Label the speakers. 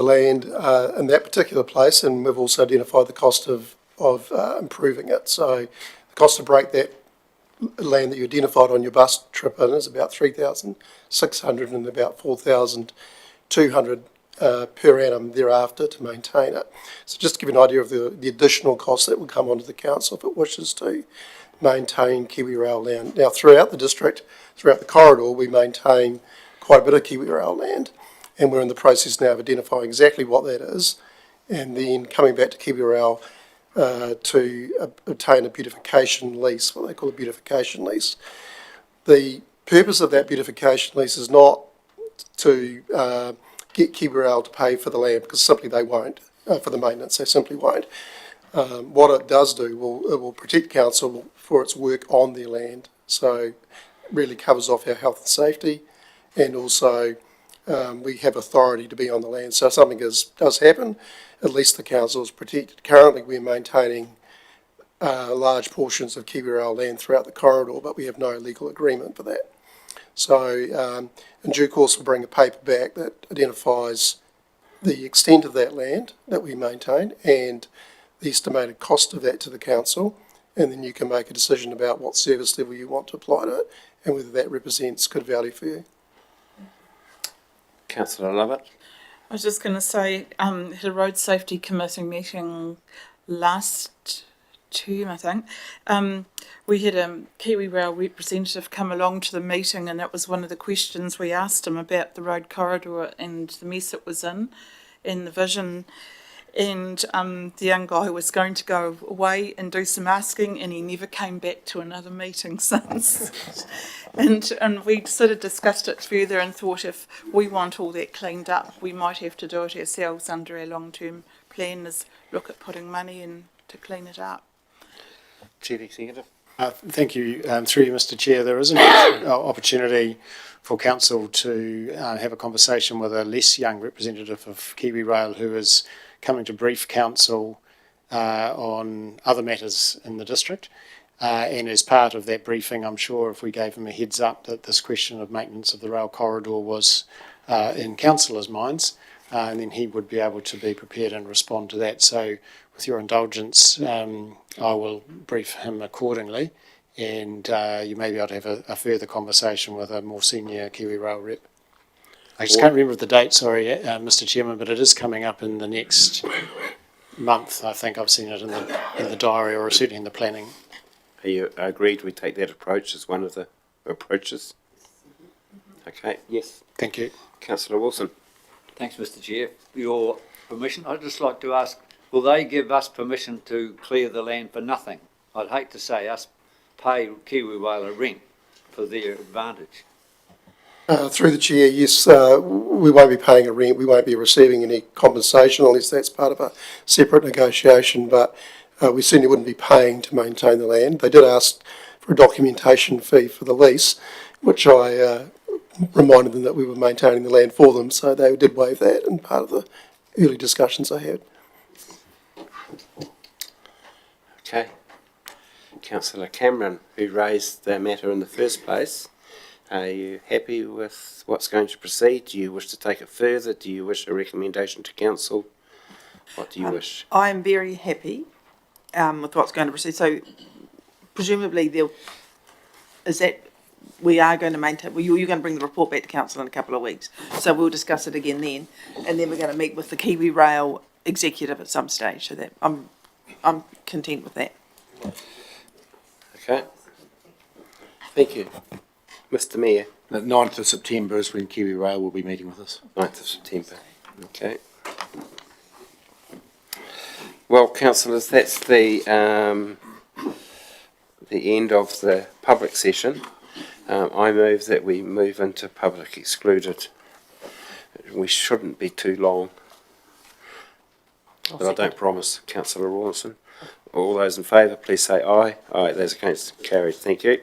Speaker 1: the land in that particular place, and we've also identified the cost of improving it. So the cost to break that land that you identified on your bus trip in is about $3,600 and about $4,200 per annum thereafter to maintain it. So just to give you an idea of the additional costs that would come onto the council if it wishes to maintain KiwiRail land. Now, throughout the district, throughout the corridor, we maintain quite a bit of KiwiRail land, and we're in the process now of identifying exactly what that is, and then coming back to KiwiRail to obtain a beautification lease, what they call a beautification lease. The purpose of that beautification lease is not to get KiwiRail to pay for the land, because simply they won't, for the maintenance, they simply won't. What it does do, it will protect council for its work on their land, so it really covers off our health and safety, and also we have authority to be on the land. So if something does happen, at least the council is protected. Currently we're maintaining large portions of KiwiRail land throughout the corridor, but we have no legal agreement for that. So in due course we'll bring a paper back that identifies the extent of that land that we maintain and the estimated cost of that to the council, and then you can make a decision about what service level you want to apply to it and whether that represents good value for you.
Speaker 2: Councillor Lovett.
Speaker 3: I was just going to say, had a road safety committee meeting last term, I think. We had a KiwiRail representative come along to the meeting, and that was one of the questions we asked him about the road corridor and the mess it was in the vision. And the young guy was going to go away and do some asking, and he never came back to another meeting since. and we sort of discussed it further and thought if we want all that cleaned up, we might have to do it ourselves under our long-term plan, is look at putting money in to clean it up.
Speaker 2: Chief Executive.
Speaker 4: Thank you. Through you, Mr. Chair, there is an opportunity for council to have a conversation with a less young representative of KiwiRail who is coming to brief council on other matters in the district. And as part of that briefing, I'm sure if we gave him a heads up that this question of maintenance of the rail corridor was in councillors' minds, and then he would be able to be prepared and respond to that. So with your indulgence, I will brief him accordingly, and you may be able to have a further conversation with a more senior KiwiRail rep. I just can't remember the date, sorry, Mr. Chairman, but it is coming up in the next month. I think I've seen it in the diary, or certainly in the planning.
Speaker 2: Are you agreed we take that approach as one of the approaches? Okay, yes.
Speaker 4: Thank you.
Speaker 2: Councillor Wilson.
Speaker 5: Thanks, Mr. Chair. For your permission, I'd just like to ask, will they give us permission to clear the land for nothing? I'd hate to say us pay KiwiRail a rent for their advantage.
Speaker 1: Through the Chair, yes, we won't be paying a rent, we won't be receiving any compensation unless that's part of a separate negotiation, but we certainly wouldn't be paying to maintain the land. They did ask for a documentation fee for the lease, which I reminded them that we were maintaining the land for them, so they did waive that in part of the early discussions I had.
Speaker 2: Okay. Councillor Cameron, who raised the matter in the first place. Are you happy with what's going to proceed? Do you wish to take it further? Do you wish a recommendation to council? What do you wish?
Speaker 6: I am very happy with what's going to proceed. So presumably we are going to maintain, you're going to bring the report back to council in a couple of weeks. So we'll discuss it again then, and then we're going to meet with the KiwiRail executive at some stage. So that I'm content with that.
Speaker 2: Okay. Thank you. Mr. Mayor.
Speaker 7: The 9th of September is when KiwiRail will be meeting with us.
Speaker 2: 9th of September. Okay. Well, councillors, that's the end of the public session. I move that we move into public excluded. We shouldn't be too long. But I don't promise. Councillor Rawlinson. All those in favour, please say aye. Aye. Those against, carried. Thank you.